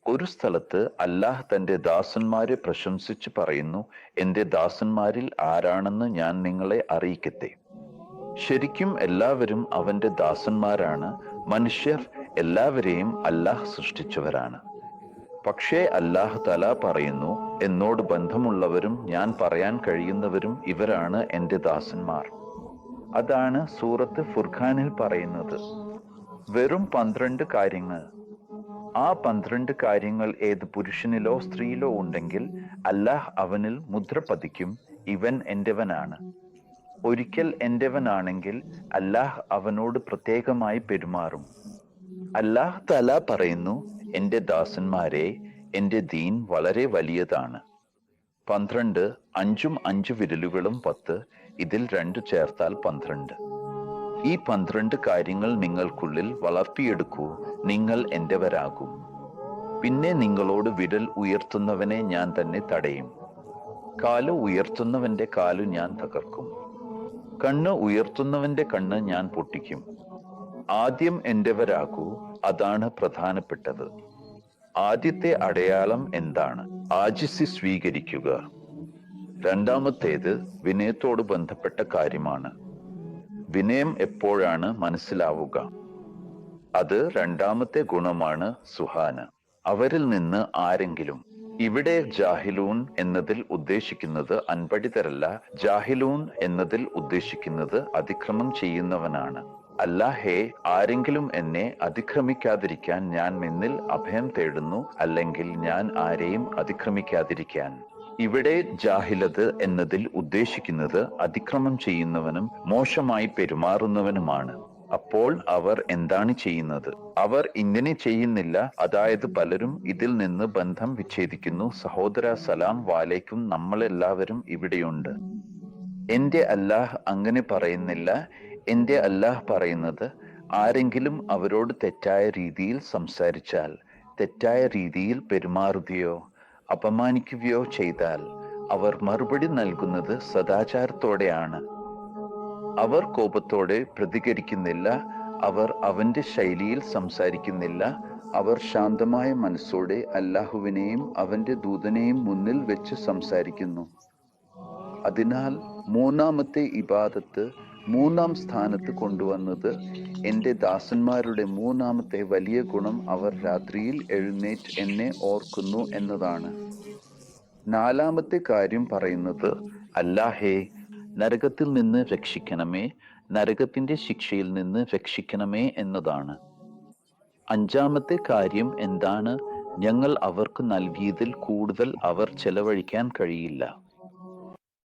ഒരു സ്ഥലത്ത് അല്ലാഹ് തന്റെ ദാസന്മാരെ പ്രശംസിച്ച് പറയുന്നു, എന്റെ ദാസന്മാരിൽ ആരാണെന്ന് ഞാൻ നിങ്ങളെ അറിയിക്കട്ടെ. ശരിക്കും എല്ലാവരും അവന്റെ ദാസന്മാരാണ്. മനുഷ്യർ എല്ലാവരെയും അല്ലാഹ് സൃഷ്ടിച്ചവരാണ്. പക്ഷേ അല്ലാഹ് തആല പറയുന്നു, എന്നോട് ബന്ധമുള്ളവരും ഞാൻ പറയാൻ കഴിയുന്നവരും ഇവരാണ് എന്റെ ദാസന്മാർ. അതാണ് സൂറത്ത് ഫുർഖാനിൽ പറയുന്നത്. വെറും 12 കാര്യങ്ങൾ. ആ 12 കാര്യങ്ങൾ ഏത് പുരുഷനിലോ സ്ത്രീയിലോ ഉണ്ടെങ്കിൽ അല്ലാഹ് അവനിൽ മുദ്ര പതിക്കും, ഇവൻ എന്റെവനാണ്. ഒരിക്കൽ എന്റെവനാണെങ്കിൽ അല്ലാഹ് അവനോട് പ്രത്യേകമായി പെരുമാറും. അല്ലാഹ് തആല പറയുന്നു, എന്റെ ദാസന്മാരെ, എന്റെ ദീൻ വളരെ വലിയതാണ്. 12, 5ഉം 5 വിരലുകളും 10, ഇതിൽ 2 ചേർത്താൽ 12. ഈ 12 കാര്യങ്ങൾ നിങ്ങൾക്കുള്ളിൽ വളർത്തിയെടുക്കൂ, നിങ്ങൾ എന്റെവരാകും. പിന്നെ നിങ്ങളോട് വിരൽ ഉയർത്തുന്നവനെ ഞാൻ തന്നെ തടയും. കാല് ഉയർത്തുന്നവന്റെ കാലു ഞാൻ തകർക്കും. കണ്ണ് ഉയർത്തുന്നവന്റെ കണ്ണ് ഞാൻ പൊട്ടിക്കും. ആദ്യം എന്റെവരാകൂ, അതാണ് പ്രധാനപ്പെട്ടത്. ആദ്യത്തെ അടയാളം എന്താണ്? ആജിസി സ്വീകരിക്കുക. രണ്ടാമത്തേത് വിനയത്തോട് ബന്ധപ്പെട്ട കാര്യമാണ്. വിനയം എപ്പോഴാണ് മനസ്സിലാവുക? അത് രണ്ടാമത്തെ ഗുണമാണ് സുഹാന്. അവരിൽ നിന്ന് ആരെങ്കിലും. ഇവിടെ ജാഹിലൂൻ എന്നതിൽ ഉദ്ദേശിക്കുന്നത് അൻപഠിതരല്ല. ജാഹിലൂൻ എന്നതിൽ ഉദ്ദേശിക്കുന്നത് അതിക്രമം ചെയ്യുന്നവനാണ്. അല്ലാഹേ, ആരെങ്കിലും എന്നെ അതിക്രമിക്കാതിരിക്കാൻ ഞാൻ നിന്നിൽ അഭയം തേടുന്നു, അല്ലെങ്കിൽ ഞാൻ ആരെയും അതിക്രമിക്കാതിരിക്കാൻ. ഇവിടെ ജാഹിലത് എന്നതിൽ ഉദ്ദേശിക്കുന്നത് അതിക്രമം ചെയ്യുന്നവനും മോശമായി പെരുമാറുന്നവനുമാണ്. അപ്പോൾ അവർ എന്താണ് ചെയ്യുന്നത്? അവർ ഇങ്ങനെ ചെയ്യുന്നില്ല. അതായത് പലരും ഇതിൽ നിന്ന് ബന്ധം വിച്ഛേദിക്കുന്നു. സഹോദര, സലാം വാലേക്കും, നമ്മളെല്ലാവരും ഇവിടെയുണ്ട്. എന്റെ അല്ലാഹ് അങ്ങനെ പറയുന്നില്ല. എന്റെ അല്ലാഹ് പറയുന്നത്, ആരെങ്കിലും അവരോട് തെറ്റായ രീതിയിൽ സംസാരിച്ചാൽ, തെറ്റായ രീതിയിൽ പെരുമാറുകയോ അപമാനിക്കുകയോ ചെയ്താൽ അവർ മറുപടി നൽകുന്നത് സദാചാരത്തോടെയാണ്. അവർ കോപത്തോടെ പ്രതികരിക്കുന്നില്ല. അവർ അവന്റെ ശൈലിയിൽ സംസാരിക്കുന്നില്ല. അവർ ശാന്തമായ മനസ്സോടെ അല്ലാഹുവിനെയും അവന്റെ ദൂതനെയും മുന്നിൽ വെച്ച് സംസാരിക്കുന്നു. അതിനാൽ മൂന്നാമത്തെ ഇബാദത്ത് 3-ാം സ്ഥാനത്ത് കൊണ്ടുവന്നത് എന്റെ ദാസന്മാരുടെ മൂന്നാമത്തെ വലിയ ഗുണം അവർ രാത്രിയിൽ എഴുന്നേറ്റ് എന്നെ ഓർക്കുന്നു എന്നതാണ്. 4-ാമത്തെ കാര്യം പറയുന്നത്, അല്ലാഹേ, നരകത്തിൽ നിന്ന് രക്ഷിക്കണമേ, നരകത്തിന്റെ ശിക്ഷയിൽ നിന്ന് രക്ഷിക്കണമേ എന്നതാണ്. 5-ാമത്തെ കാര്യം എന്താണ്? ഞങ്ങൾ അവർക്ക് നൽകിയതിൽ കൂടുതൽ അവർ ചെലവഴിക്കാൻ കഴിയില്ല.